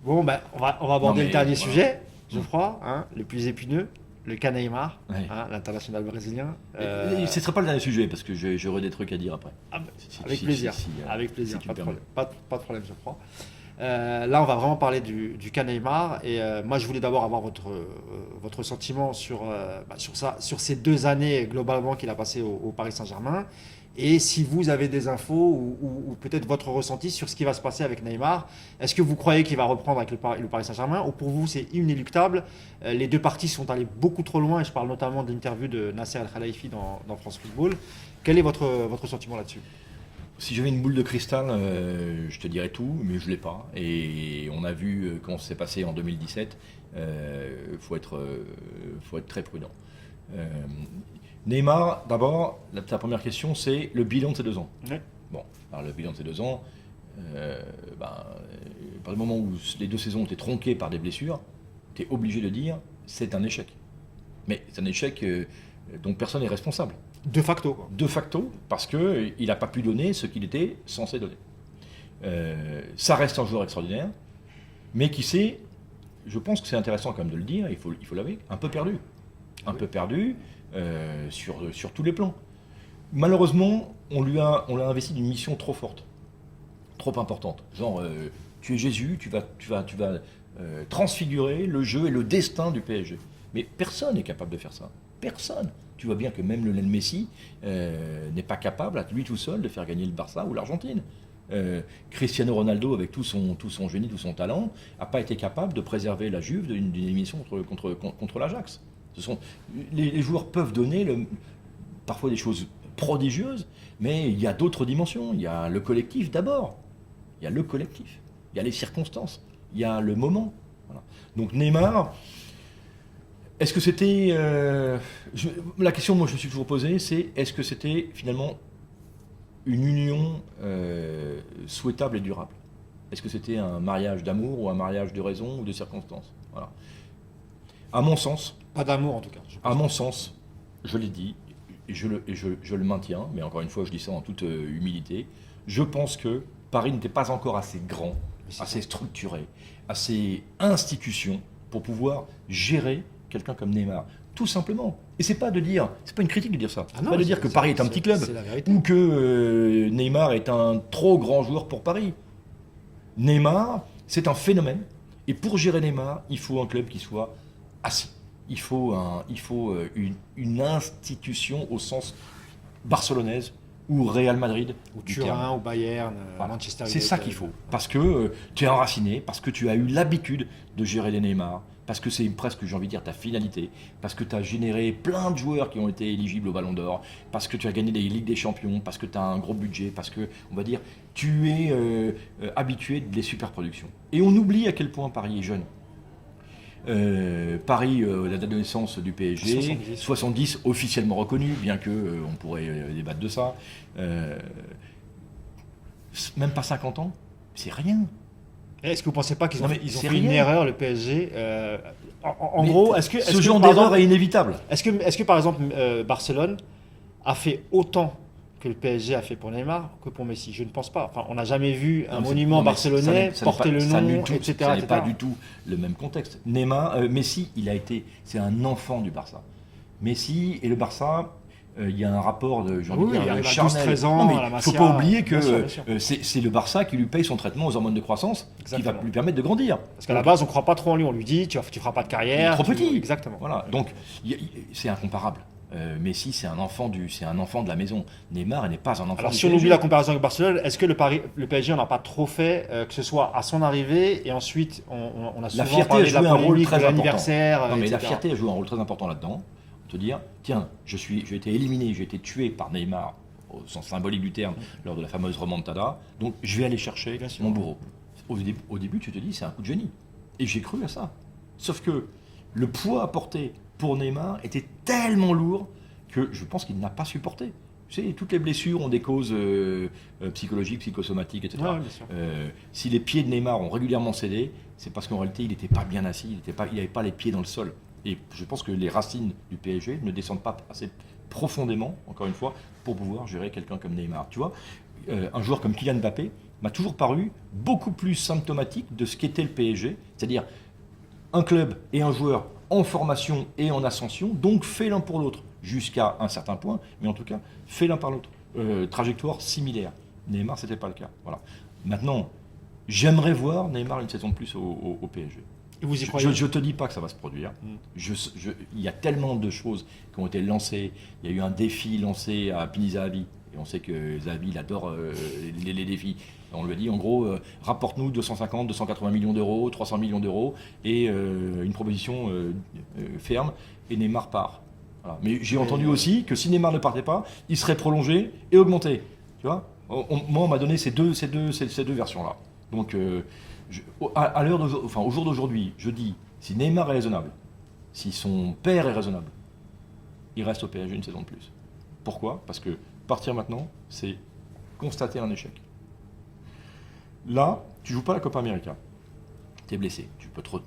Bon, ben, on va aborder le dernier sujet, je crois, hein, le plus épineux, le cas Neymar, l'international brésilien. Ce ne serait pas le dernier sujet, parce que j'aurais des trucs à dire après. Avec plaisir, pas de problème, je crois. Là, on va vraiment parler du cas Neymar. Et moi, je voulais d'abord avoir votre sentiment sur ces 2 années globalement qu'il a passé au Paris Saint-Germain. Et si vous avez des infos ou peut-être votre ressenti sur ce qui va se passer avec Neymar. Est-ce que vous croyez qu'il va reprendre avec le Paris Saint-Germain ou pour vous c'est inéluctable? Les 2 parties sont allées beaucoup trop loin et je parle notamment de l'interview de Nasser El-Khelaifi dans France Football. Quel est votre sentiment là-dessus? Si j'avais une boule de cristal, je te dirais tout, mais je ne l'ai pas. Et on a vu comment ça s'est passé en 2017. Faut être très prudent. Neymar, d'abord, ta première question, c'est le bilan de ces 2 ans. Oui. Bon, alors le bilan de ces 2 ans, à partir du moment où les 2 saisons ont été tronquées par des blessures, tu es obligé de dire c'est un échec. Mais c'est un échec dont personne n'est responsable. De facto, quoi. De facto, parce qu'il n'a pas pu donner ce qu'il était censé donner. Ça reste un joueur extraordinaire, mais qui s'est, je pense que c'est intéressant quand même de le dire, il faut l'avouer, un peu perdu. Un peu perdu sur tous les plans. Malheureusement, on l'a investi d'une mission trop forte, trop importante. Genre, tu es Jésus, tu vas transfigurer le jeu et le destin du PSG. Mais personne n'est capable de faire ça. Personne. Tu vois bien que même Lionel Messi n'est pas capable, à lui tout seul, de faire gagner le Barça ou l'Argentine. Cristiano Ronaldo, avec tout son génie, tout son talent, n'a pas été capable de préserver la Juve d'une élimination contre l'Ajax. Les joueurs peuvent donner parfois des choses prodigieuses, mais il y a d'autres dimensions. Il y a le collectif d'abord. Il y a le collectif. Il y a les circonstances. Il y a le moment. Voilà. Donc Neymar, est-ce que c'était... la question que moi je me suis toujours posée, c'est est-ce que c'était finalement une union souhaitable et durable? Est-ce que c'était un mariage d'amour ou un mariage de raison ou de circonstances? Voilà. À mon sens... Pas d'amour en tout cas. À mon sens, je l'ai dit, et je le maintiens, mais encore une fois je dis ça en toute humilité, je pense que Paris n'était pas encore assez grand, assez structuré, assez institution pour pouvoir gérer quelqu'un comme Neymar. Tout simplement. Et c'est pas une critique de dire ça. C'est pas de dire que Paris est un petit club ou que Neymar est un trop grand joueur pour Paris. Neymar, c'est un phénomène. Et pour gérer Neymar, il faut un club qui soit assis. Il faut une institution au sens barcelonaise ou Real Madrid. Ou Turin, ou Bayern, voilà. Manchester C'est United. ça qu'il faut. Parce que tu es enraciné, parce que tu as eu l'habitude de gérer les Neymar, parce que c'est presque, j'ai envie de dire, ta finalité, parce que tu as généré plein de joueurs qui ont été éligibles au Ballon d'Or, parce que tu as gagné des Ligues des Champions, parce que tu as un gros budget, parce que, on va dire, tu es habitué des superproductions. Et on oublie à quel point Paris est jeune. Paris, la date de naissance du PSG, 70 officiellement reconnu, bien que on pourrait débattre de ça. Même pas 50 ans, c'est rien. Est-ce que vous ne pensez pas qu'ils ont fait rien. une erreur, le PSG en gros, ce genre d'erreur est inévitable. Est-ce que par exemple, Barcelone a fait autant que le PSG a fait pour Neymar que pour Messi? Je ne pense pas. Enfin, on n'a jamais vu un monument barcelonais porter le nom, etc. Ça n'est pas du tout le même contexte. Messi, c'est un enfant du Barça. Messi et le Barça, il y a un rapport de charnel. 12-13 ans. Il ne faut pas oublier que c'est le Barça qui lui paye son traitement aux hormones de croissance. Exactement. Qui va lui permettre de grandir. Parce qu'à la base, on ne croit pas trop en lui. On lui dit, tu ne feras pas de carrière. Il est trop petit. Exactement. Voilà. Donc, c'est incomparable. Messi, c'est un enfant de la maison. Neymar, il n'est pas un enfant. Alors, si on oublie la comparaison avec Barcelone, est-ce que le PSG n'en a pas trop fait, que ce soit à son arrivée et ensuite, on a souvent parlé de la polémique de l'anniversaire. Non, mais la fierté a joué un rôle très important là-dedans. Te dire, tiens, j'ai été éliminé, j'ai été tué par Neymar, au sens symbolique du terme, lors de la fameuse remontada, donc je vais aller chercher mon bourreau. Au début, tu te dis, c'est un coup de génie. Et j'ai cru à ça. Sauf que le poids apporté pour Neymar était tellement lourd que je pense qu'il n'a pas supporté. Tu sais, toutes les blessures ont des causes psychologiques, psychosomatiques, etc. Ouais, si les pieds de Neymar ont régulièrement cédé, c'est parce qu'en réalité, il n'était pas bien assis, il n'avait pas les pieds dans le sol. Et je pense que les racines du PSG ne descendent pas assez profondément, encore une fois, pour pouvoir gérer quelqu'un comme Neymar. Tu vois, un joueur comme Kylian Mbappé m'a toujours paru beaucoup plus symptomatique de ce qu'était le PSG, c'est-à-dire un club et un joueur en formation et en ascension, donc fait l'un pour l'autre, jusqu'à un certain point, mais en tout cas, fait l'un par l'autre. Trajectoire similaire. Neymar, c'était pas le cas. Voilà. Maintenant, j'aimerais voir Neymar une saison de plus au PSG. Et vous y croyez ? Je te dis pas que ça va se produire. Il y a tellement de choses qui ont été lancées. Il y a eu un défi lancé à Pini Zahavi. Et on sait que Zahavi, il adore les défis. On lui a dit, en gros, rapporte-nous 250, 280 millions d'euros, 300 millions d'euros, et une proposition ferme, et Neymar part. Voilà. Mais j'ai entendu aussi que si Neymar ne partait pas, il serait prolongé et augmenté. Tu vois, moi, on m'a donné ces deux versions-là. Donc, au jour d'aujourd'hui, je dis, si Neymar est raisonnable, si son père est raisonnable, il reste au PSG une saison de plus. Pourquoi ? Parce que partir maintenant, c'est constater un échec. Là, tu joues pas la Copa América. Tu es blessé.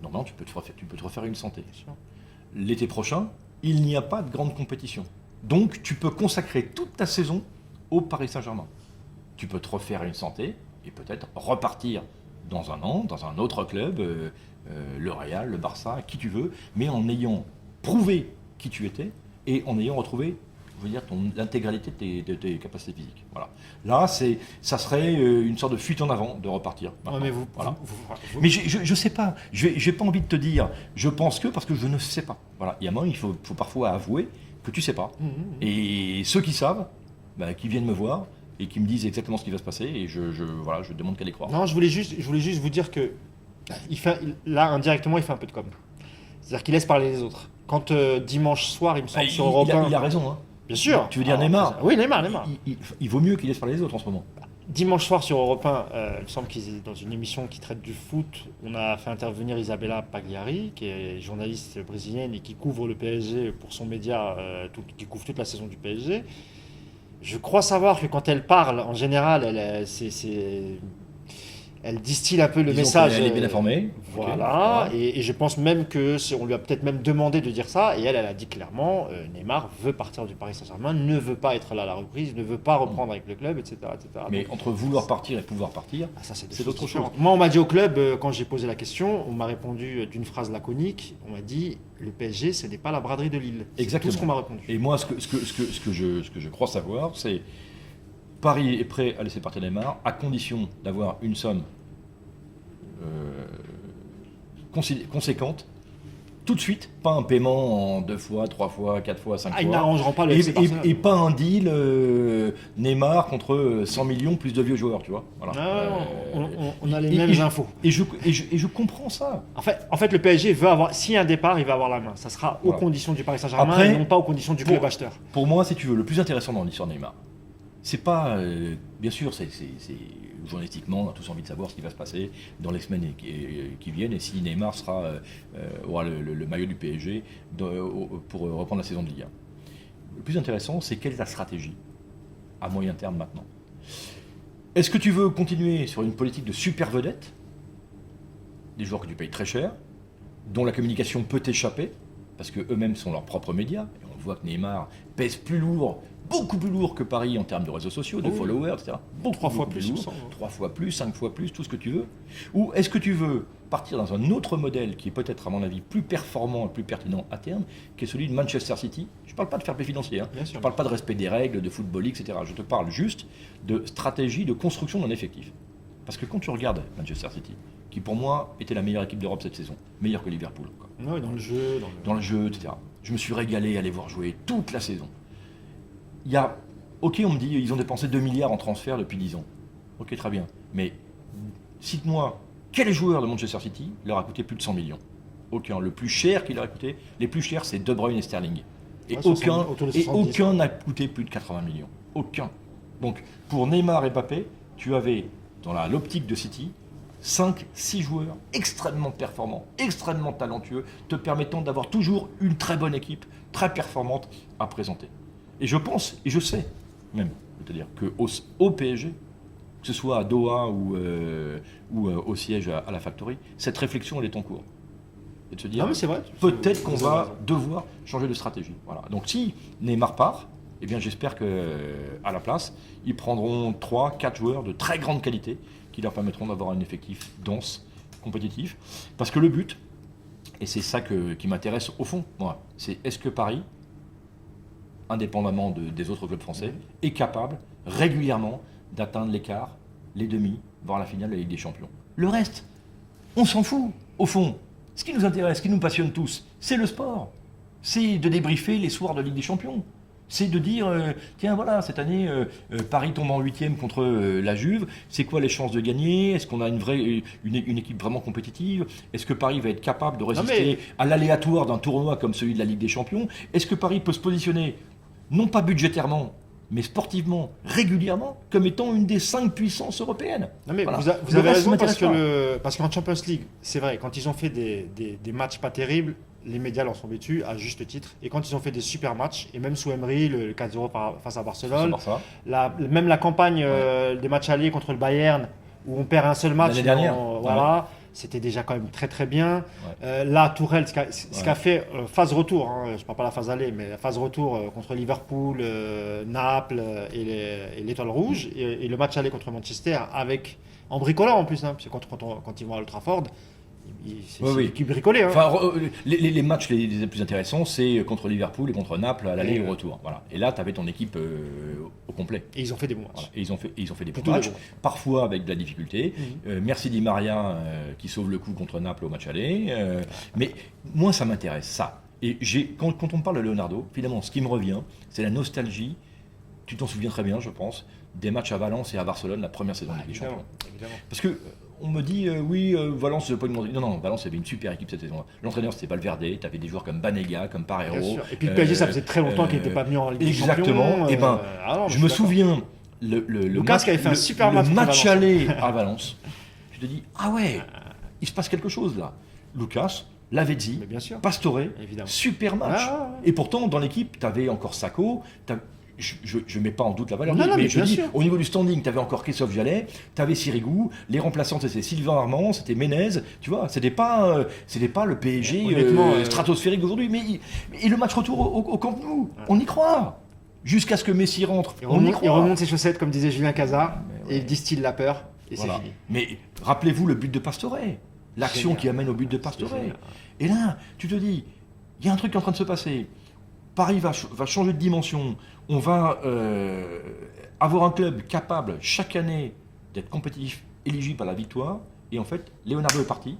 Normalement, tu peux te refaire une santé. L'été prochain, il n'y a pas de grande compétition. Donc, tu peux consacrer toute ta saison au Paris Saint-Germain. Tu peux te refaire une santé et peut-être repartir dans un an, dans un autre club, le Real, le Barça, qui tu veux, mais en ayant prouvé qui tu étais et en ayant retrouvé, je veux dire, l'intégralité de tes capacités physiques. Voilà. Là, ça serait une sorte de fuite en avant de repartir. Ouais, mais voilà. Mais je sais pas. J'ai pas envie de te dire. Je pense que parce que je ne sais pas. Voilà. Il y a un moment, il faut parfois avouer que tu sais pas. Et ceux qui savent, qui viennent me voir et qui me disent exactement ce qui va se passer, et je demande qu'à les croire. Non, je voulais juste vous dire que là, indirectement, il fait un peu de com. C'est-à-dire qu'il laisse parler les autres. Quand dimanche soir, il me semble, sur Europe 1... Il a raison, hein. Bien sûr. Tu veux dire Neymar ? Oui, Neymar. Il vaut mieux qu'il laisse parler les autres en ce moment. Dimanche soir sur Europe 1, il me semble qu'ils étaient dans une émission qui traite du foot. On a fait intervenir Isabella Pagliari, qui est journaliste brésilienne et qui couvre le PSG pour son média, qui couvre toute la saison du PSG. Je crois savoir que quand elle parle, en général, elle distille un peu le message. Elle est bien informée. Voilà. Okay. Et je pense même qu'on lui a peut-être même demandé de dire ça. Et elle a dit clairement, Neymar veut partir du Paris Saint-Germain, ne veut pas être là à la reprise, ne veut pas reprendre avec le club, etc. Mais donc, entre vouloir partir et pouvoir partir, c'est d'autres choses. Moi, on m'a dit au club, quand j'ai posé la question, on m'a répondu d'une phrase laconique. On m'a dit, le PSG, ce n'est pas la braderie de Lille. Exactement. C'est tout ce qu'on m'a répondu. Et moi, ce que je crois savoir, c'est Paris est prêt à laisser partir Neymar à condition d'avoir une somme conséquente tout de suite, pas un paiement en 2 fois, 3 fois, 4 fois, 5 fois. Ils n'arrangeront pas le et pas un deal Neymar contre 100 millions plus de vieux joueurs, tu vois. Voilà. On a les mêmes infos. Et je comprends ça. En fait, le PSG veut avoir, s'il y a un départ, il va avoir la main. Ça sera aux conditions du Paris Saint-Germain. Après, et non pas aux conditions du club acheteur. Pour moi, si tu veux, le plus intéressant dans l'histoire de Neymar, c'est pas, bien sûr, c'est journalistiquement, on a tous envie de savoir ce qui va se passer dans les semaines qui viennent et si Neymar aura le maillot du PSG pour reprendre la saison de Ligue 1. Le plus intéressant, c'est quelle est la stratégie à moyen terme maintenant. Est-ce que tu veux continuer sur une politique de super vedette, des joueurs que tu payes très cher, dont la communication peut t'échapper, parce qu'eux-mêmes sont leurs propres médias, et on voit que Neymar pèse plus lourd, beaucoup plus lourd que Paris en termes de réseaux sociaux, de followers, etc. 3 fois plus lourd, 3 fois plus, 5 fois plus, tout ce que tu veux. Ou est-ce que tu veux partir dans un autre modèle qui est peut-être, à mon avis, plus performant et plus pertinent à terme, qui est celui de Manchester City ? Je ne parle pas de fair play financier, je ne parle pas de respect des règles, de football, etc. Je te parle juste de stratégie de construction d'un effectif. Parce que quand tu regardes Manchester City, qui pour moi était la meilleure équipe d'Europe cette saison, meilleure que Liverpool. Oui, dans le jeu, etc. Je me suis régalé à les voir jouer toute la saison. Il y a, ok, on me dit, ils ont dépensé 2 milliards en transfert depuis 10 ans. Ok, très bien. Mais cite-moi, quel joueur de Manchester City leur a coûté plus de 100 millions ? Aucun. Le plus cher qui leur a coûté, les plus chers, c'est De Bruyne et Sterling. Et aucun n'a coûté plus de 80 millions. Aucun. Donc, pour Neymar et Mbappé, tu avais, dans l'optique de City, 5-6 joueurs extrêmement performants, extrêmement talentueux, te permettant d'avoir toujours une très bonne équipe, très performante à présenter. Et je pense, et je sais même, c'est-à-dire qu'au PSG, que ce soit à Doha ou au siège à la Factory, cette réflexion, elle est en cours. Et de se dire, c'est vrai. Peut-être qu'on va devoir changer de stratégie. Voilà. Donc si Neymar part, eh bien j'espère qu'à la place, ils prendront 3-4 joueurs de très grande qualité qui leur permettront d'avoir un effectif dense, compétitif. Parce que le but, et c'est ça qui m'intéresse au fond, moi, c'est est-ce que Paris, indépendamment des autres clubs français, est capable régulièrement d'atteindre l'écart, les demi, voire la finale de la Ligue des Champions. Le reste, on s'en fout, au fond. Ce qui nous intéresse, ce qui nous passionne tous, c'est le sport. C'est de débriefer les soirs de Ligue des Champions. C'est de dire, tiens voilà, cette année, Paris tombe en 8e contre la Juve, c'est quoi les chances de gagner? Est-ce qu'on a une équipe vraiment compétitive? Est-ce que Paris va être capable de résister à l'aléatoire d'un tournoi comme celui de la Ligue des Champions? Est-ce que Paris peut se positionner, non pas budgétairement, mais sportivement, régulièrement, comme étant une des 5 puissances européennes? Non mais voilà. Vous avez raison, parce qu'en Champions League, c'est vrai, quand ils ont fait des matchs pas terribles, les médias leur sont dessus, à juste titre. Et quand ils ont fait des super matchs, et même sous Emery, le 4-0 face à Barcelone, même la campagne des matchs allés contre le Bayern, où on perd un seul match, l'année dernière. Voilà, c'était déjà quand même très très bien. Là, Tourelle, ce qu'a fait phase retour, hein, je ne parle pas de la phase aller, mais la phase retour contre Liverpool, Naples et l'Étoile Rouge, et le match aller contre Manchester, en bricolant en plus, hein, parce que quand ils vont à Old Trafford, c'est l'équipe bricolée. Hein. Enfin, les matchs les plus intéressants, c'est contre Liverpool et contre Naples à l'aller et au retour. Voilà. Et là, tu avais ton équipe au complet. Et ils ont fait des bons matchs. Voilà. Et ils ont fait des bons matchs, parfois avec de la difficulté. Merci Di Maria qui sauve le coup contre Naples au match aller. Mais moi, ça m'intéresse, ça. Et quand on parle de Leonardo, finalement, ce qui me revient, c'est la nostalgie. Tu t'en souviens très bien, je pense, des matchs à Valence et à Barcelone, la première saison de Ligue des Champions. Parce que on me dit, Valence, je pas demander. Non, Valence avait une super équipe cette saison-là. L'entraîneur, c'était Valverde, tu avais des joueurs comme Banega, comme Parreiro. Et puis le PSG, ça faisait très longtemps qu'il n'était pas venu en Ligue des Champions. Exactement. Et je me souviens, Lucas qui avait fait un super match aller à Valence. Je te dis, ah ouais, il se passe quelque chose là. Lucas, Lavezzi, Pastore, super match. Et pourtant, dans l'équipe, tu avais encore Sacco. Je ne mets pas en doute la valeur, mais je dis, au niveau du standing, tu avais encore Christophe Jallet, tu avais Sirigu, les remplaçants c'était Sylvain Armand, c'était Menez, tu vois, c'était pas le PSG stratosphérique d'aujourd'hui, mais le match retour au Camp Nou, on y croit, jusqu'à ce que Messi rentre, il remonte ses chaussettes, comme disait Julien Cazard, et il distille la peur, et c'est fini. Mais rappelez-vous le but de Pastore, l'action qui amène au but de Pastore, et là, tu te dis, il y a un truc qui est en train de se passer. Paris va changer de dimension. On va avoir un club capable chaque année d'être compétitif, éligible à la victoire. Et en fait, Leonardo est parti.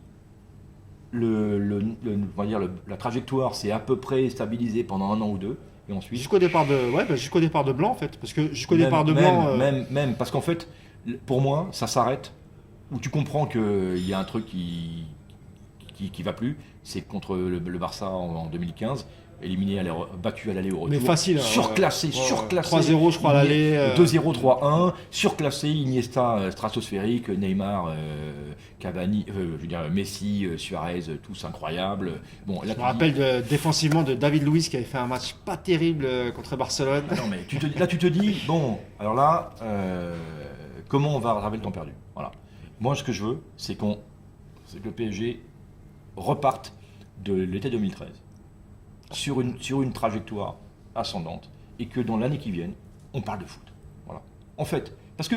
On va dire la trajectoire s'est à peu près stabilisée pendant 1 an ou 2. Et ensuite, jusqu'au départ de Blanc en fait, parce que jusqu'au départ de Blanc. Même parce qu'en fait, pour moi, ça s'arrête où tu comprends qu'il y a un truc qui va plus. C'est contre le Barça en 2015. Éliminé, battu à l'aller au retour. Mais facile. Surclassé. 3-0, je crois, à l'aller. 2-0, 3-1. Surclassé, Iniesta, stratosphérique, Neymar, Cavani, Messi, Suarez, tous incroyables. Bon, là, je me rappelle défensivement de David Luiz qui avait fait un match pas terrible contre Barcelone. Non, mais tu te dis, bon, alors là, comment on va rattraper le temps perdu? Voilà. Moi, ce que je veux, c'est que le PSG reparte de l'été 2013. Sur une trajectoire ascendante et que dans l'année qui vient, on parle de foot. Voilà. En fait, parce que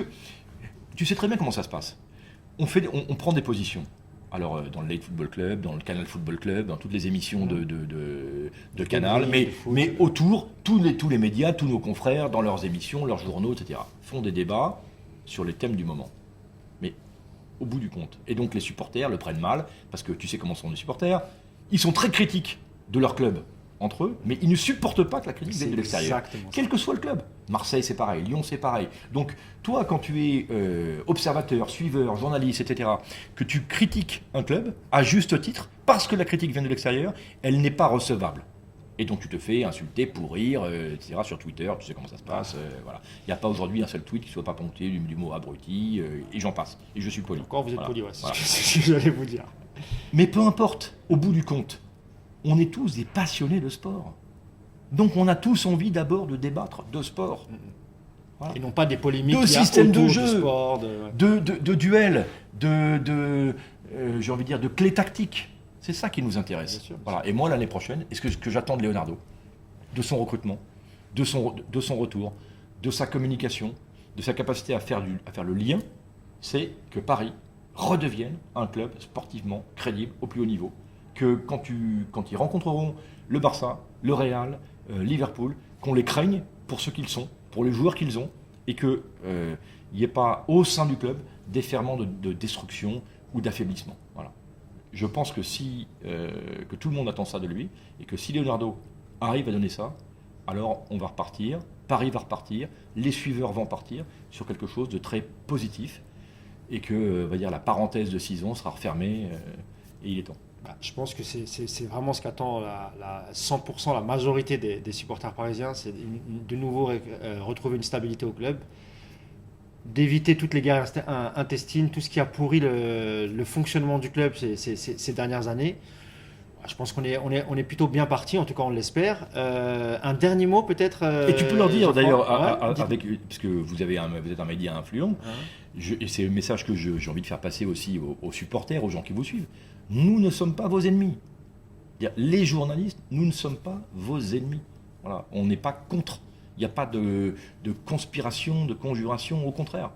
tu sais très bien comment ça se passe. On prend des positions. Alors dans le Late Football Club, dans le Canal Football Club, dans toutes les émissions de Canal, mais autour, tous les médias, tous nos confrères, dans leurs émissions, leurs journaux, etc., font des débats sur les thèmes du moment. Mais au bout du compte. Et donc les supporters le prennent mal, parce que tu sais comment sont les supporters. Ils sont très critiques de leur club entre eux, mais ils ne supportent pas que la critique vienne de l'extérieur. Quel que soit le club. Marseille, c'est pareil. Lyon, c'est pareil. Donc, toi, quand tu es observateur, suiveur, journaliste, etc., que tu critiques un club, à juste titre, parce que la critique vient de l'extérieur, elle n'est pas recevable. Et donc, tu te fais insulter, pourrir, etc., sur Twitter, tu sais comment ça se passe. Voilà. Il n'y a pas aujourd'hui un seul tweet qui ne soit pas ponctué du mot abruti, et j'en passe. Et je suis poli. Encore, vous êtes poli, c'est ce que j'allais vous dire. Mais peu importe, au bout du compte, on est tous des passionnés de sport. Donc on a tous envie d'abord de débattre de sport. Voilà. Et non pas des polémiques de système de jeu, sport, de duels, j'ai envie de dire de clés tactiques. C'est ça qui nous intéresse. Bien sûr. Voilà. Et moi l'année prochaine, ce que j'attends de Leonardo, de son recrutement, de son retour, de sa communication, de sa capacité à faire le lien, c'est que Paris redevienne un club sportivement crédible au plus haut niveau. Que quand ils rencontreront le Barça, le Real, Liverpool, qu'on les craigne pour ce qu'ils sont, pour les joueurs qu'ils ont, et qu'il n'y ait pas au sein du club des ferments de destruction ou d'affaiblissement. Voilà. Je pense que que tout le monde attend ça de lui, et que si Leonardo arrive à donner ça, alors on va repartir, Paris va repartir, les suiveurs vont partir sur quelque chose de très positif, et que va dire, la parenthèse de 6 ans sera refermée, et il est temps. Je pense que c'est vraiment ce qu'attend 100%, la majorité des supporters parisiens, c'est de nouveau retrouver une stabilité au club, d'éviter toutes les guerres intestines, tout ce qui a pourri le fonctionnement du club ces dernières années. Je pense qu'on est plutôt bien parti, en tout cas on l'espère. Un dernier mot peut-être. Et tu peux leur dire d'ailleurs, puisque vous êtes un média influent, et c'est le message que j'ai envie de faire passer aussi aux supporters, aux gens qui vous suivent. Nous ne sommes pas vos ennemis. Les journalistes, nous ne sommes pas vos ennemis. Voilà, on n'est pas contre. Il n'y a pas de conspiration, de conjuration, au contraire.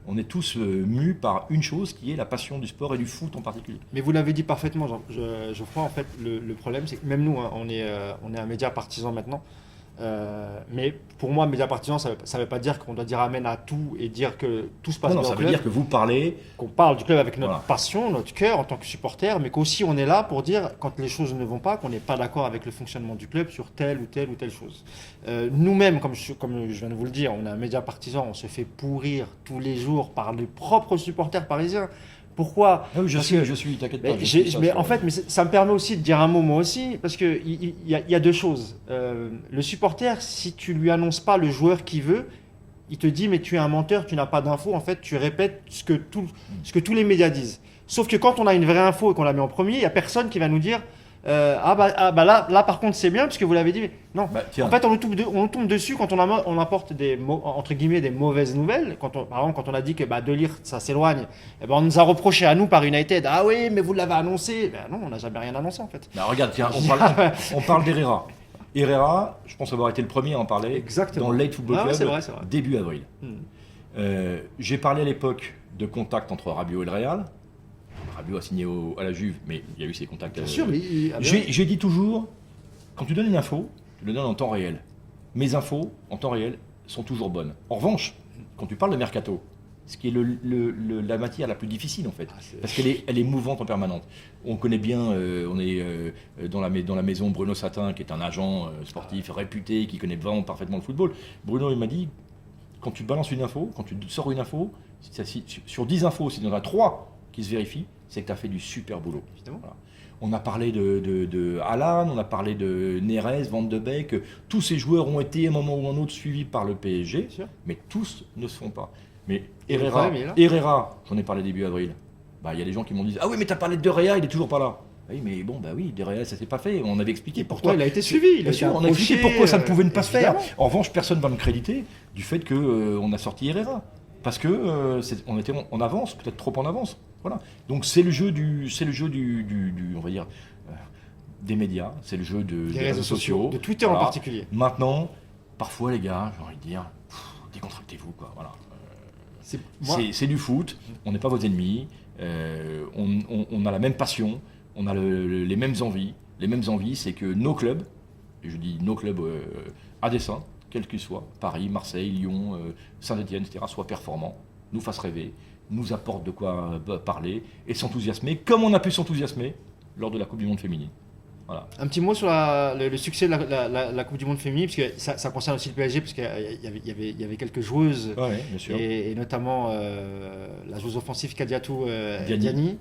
On est tous mus par une chose qui est la passion du sport et du foot en particulier. Mais vous l'avez dit parfaitement, Geoffroy. En fait, le problème, c'est que même nous, on est un média partisan maintenant. Mais pour moi, média partisan, ça ne veut pas dire qu'on doit dire amen à tout et dire que tout se passe bien au club. Ça veut dire que vous parlez... Qu'on parle du club avec notre passion, notre cœur en tant que supporter, mais qu'aussi on est là pour dire quand les choses ne vont pas, qu'on n'est pas d'accord avec le fonctionnement du club sur telle ou telle chose. Nous-mêmes, comme je viens de vous le dire, on est un média partisan, on se fait pourrir tous les jours par les propres supporters parisiens. Pourquoi ? Je suis, t'inquiète pas. Mais ça me permet aussi de dire un mot, moi aussi, parce qu'il y a deux choses. Le supporter, si tu lui annonces pas le joueur qu'il veut, il te dit mais tu es un menteur, tu n'as pas d'infos. En fait, tu répètes ce que tous les médias disent. Sauf que quand on a une vraie info et qu'on la met en premier, il n'y a personne qui va nous dire là par contre c'est bien parce que vous l'avez dit. Non. En fait, on nous tombe dessus quand on apporte entre guillemets des mauvaises nouvelles. Par exemple, quand on a dit que De Ligt ça s'éloigne, on nous a reproché à nous par United. Ah oui, mais vous l'avez annoncé. Non, on n'a jamais rien annoncé en fait. Regarde, tiens, on parle d'Herrera. Herrera, je pense avoir été le premier à en parler. Exactement. Dans le Late Football Club, c'est vrai. Début avril. J'ai parlé à l'époque de contact entre Rabiot et le Real. Rabiot a signé à la Juve, mais il y a eu ses contacts. Bien sûr, mais j'ai dit toujours, quand tu donnes une info, tu le donnes en temps réel. Mes infos, en temps réel, sont toujours bonnes. En revanche, quand tu parles de mercato, ce qui est la matière la plus difficile en fait, parce qu'elle est mouvante en permanence. On connaît bien, on est dans la maison Bruno Satin, qui est un agent sportif réputé, qui connaît vraiment parfaitement le football. Bruno, il m'a dit, quand tu balances une info, quand tu sors une info, sur 10 infos, s'il y en a 3 qui se vérifient, c'est que tu as fait du super boulot. Voilà. On a parlé de Haaland, on a parlé de Neres, Van de Beek. Tous ces joueurs ont été à un moment ou un autre suivis par le PSG, mais tous ne se font pas. Mais Herrera, j'en ai parlé début avril. Il y a des gens qui m'ont dit ah oui, mais tu as parlé de Réa, il est toujours pas là. Oui, mais De Réa, ça s'est pas fait. On avait expliqué pourquoi. Il a été suivi. Bien sûr, on a expliqué pourquoi ça ne pouvait pas se faire. En revanche, personne ne va me créditer du fait qu'on a sorti Herrera. Parce que on était en avance, peut-être trop en avance. Voilà. Donc c'est le jeu on va dire, des médias, c'est le jeu des réseaux sociaux, de Twitter en particulier. Maintenant, parfois les gars, j'ai envie de dire, décontractez-vous quoi. Voilà. C'est du foot, on n'est pas vos ennemis, on a la même passion, on a les mêmes envies. Les mêmes envies, c'est que nos clubs, et je dis nos clubs à dessein, quels qu'ils soient, Paris, Marseille, Lyon, Saint-Etienne, etc., soient performants, nous fassent rêver, nous apportent de quoi parler et s'enthousiasmer, comme on a pu s'enthousiasmer lors de la Coupe du Monde féminine. Voilà. Un petit mot sur le succès de la Coupe du Monde féminine, parce que ça concerne aussi le PSG, parce qu'il y avait quelques joueuses, bien sûr. Et notamment la joueuse offensive Kadiatou Diani,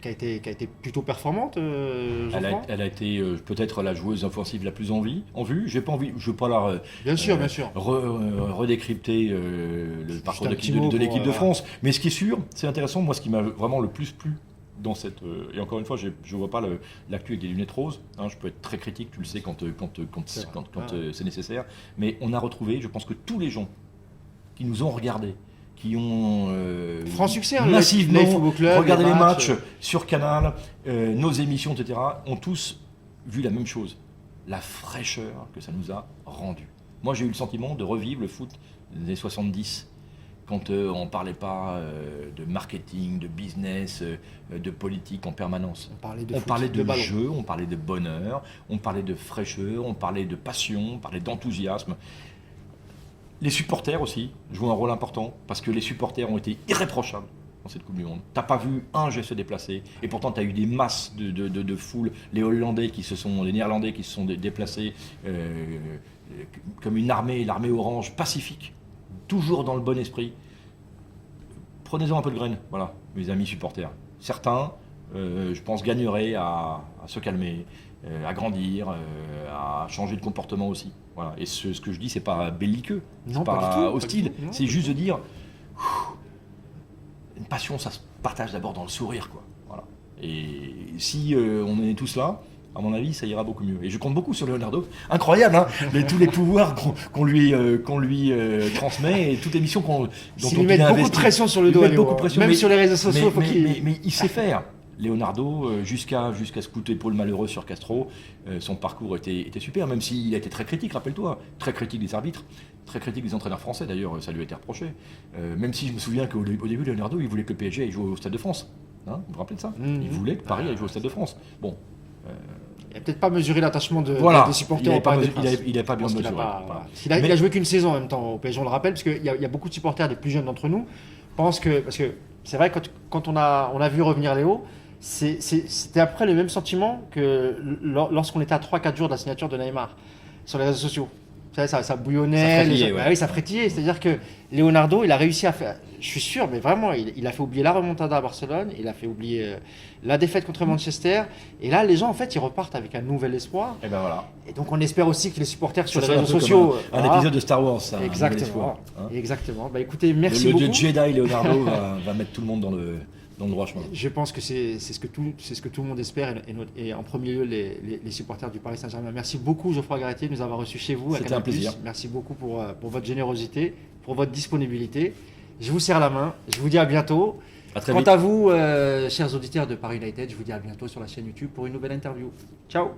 qui a été plutôt performante. Elle a été peut-être la joueuse offensive la plus en vue. Je veux pas la bien sûr. redécrypter le parcours de l'équipe de France. Mais ce qui est sûr, c'est intéressant, moi ce qui m'a vraiment le plus plu dans cette... et encore une fois, je ne vois pas l'actu avec des lunettes roses. Je peux être très critique, tu le sais, quand c'est nécessaire. Mais on a retrouvé, je pense que tous les gens qui nous ont regardés, qui ont franc succès, massivement regardé les matchs matchs sur Canal, nos émissions, etc., ont tous vu la même chose. la fraîcheur que ça nous a rendu. Moi, j'ai eu le sentiment de revivre le foot des années 70, quand on ne parlait pas de marketing, de business, de politique en permanence. On parlait de jeu, on parlait de bonheur, on parlait de fraîcheur, on parlait de passion, on parlait d'enthousiasme. Les supporters aussi jouent un rôle important, parce que les supporters ont été irréprochables dans cette Coupe du Monde. Tu n'as pas vu un jet se déplacer, et pourtant tu as eu des masses de foule, les Néerlandais qui se sont déplacés comme une armée, l'armée orange, pacifique, toujours dans le bon esprit. Prenez-en un peu de graines, voilà, mes amis supporters. Certains, je pense, gagneraient à se calmer, à grandir, à changer de comportement aussi. Voilà. Et ce que je dis, c'est pas belliqueux, c'est pas hostile, c'est juste de dire une passion, ça se partage d'abord dans le sourire, quoi. Voilà. Et si on est tous là, à mon avis, ça ira beaucoup mieux. Et je compte beaucoup sur Leonardo. Incroyable, hein, tous les pouvoirs qu'on lui transmet et toutes les missions dont il met beaucoup de pression sur le dos, même sur les réseaux sociaux. Mais il sait faire. Leonardo, jusqu'à ce coup d'épaule malheureux sur Castro, son parcours était super, même s'il a été très critique, rappelle-toi, très critique des arbitres, très critique des entraîneurs français, d'ailleurs, ça lui a été reproché. Même si je me souviens qu'au début, Leonardo, il voulait que le PSG aille jouer au Stade de France. Hein, vous vous rappelez de ça? Il voulait que Paris aille jouer au Stade de France. Bon. Il n'a peut-être pas mesuré l'attachement des supporters au Parc des Princes. Il n'a pas bien mesuré. Il a joué qu'une saison en même temps au PSG, on le rappelle, parce qu'il y a beaucoup de supporters, des plus jeunes d'entre nous, pensent que... Parce que c'est vrai, quand on a vu revenir Léo, c'était après le même sentiment que lorsqu'on était à 3-4 jours de la signature de Neymar sur les réseaux sociaux. Vous savez, ça bouillonnait, ça frétillait. C'est-à-dire que Leonardo, il a réussi à faire, je suis sûr, mais vraiment, il a fait oublier la remontada à Barcelone, il a fait oublier la défaite contre Manchester. Et là, les gens, en fait, ils repartent avec un nouvel espoir. Et ben voilà. Et donc, on espère aussi que les supporters sur les réseaux sociaux. Un épisode de Star Wars, ça. Exactement. Exactement. Bah, écoutez, merci beaucoup. Le Jedi Leonardo va mettre tout le monde dans le droit chemin. Je pense que c'est ce que tout le monde espère, et en premier lieu les supporters du Paris Saint-Germain. Merci beaucoup, Geoffroy Garretier, de nous avoir reçus chez vous. C'était un plaisir. Merci beaucoup pour votre générosité, pour votre disponibilité. Je vous serre la main, je vous dis à bientôt. Quant à vous, chers auditeurs de Paris United, je vous dis à bientôt sur la chaîne YouTube pour une nouvelle interview. Ciao.